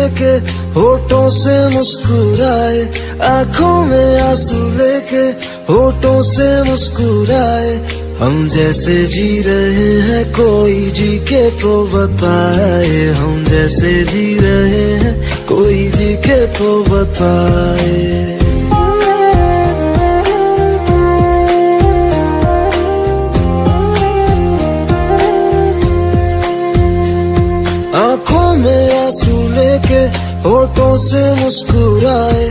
लेके होठों से मुस्कुराए, आंखों में आंसू लेके होठों से मुस्कुराए। हम जैसे जी रहे हैं कोई जी के तो बताए, हम जैसे जी रहे हैं कोई जी के तो बताए। आंखों में आंसू लेके होठों से मुस्कुराए,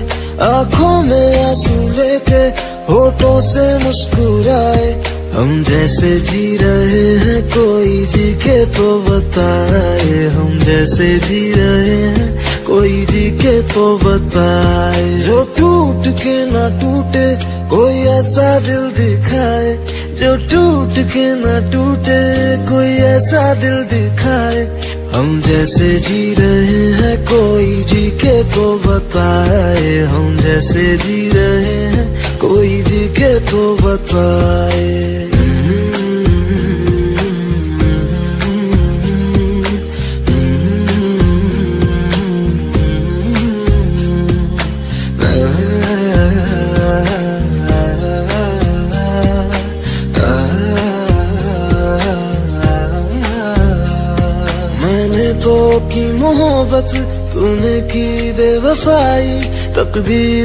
आंखों में आंसू लेके होठों से मुस्कुराए। हम जैसे जी रहे हैं कोई जी के तो बताए, हम जैसे जी रहे हैं कोई जी के तो बताए। जो टूट के ना टूटे कोई ऐसा दिल दिखाए, जो टूट के ना टूटे कोई ऐसा दिल दिखाए। हम जैसे जी रहे हैं कोई जी के तो बताए, हम जैसे जी रहे हैं कोई जी के तो बताए। मैंने तो की मोहब्बत, तूने की बेवफाई, तकदीर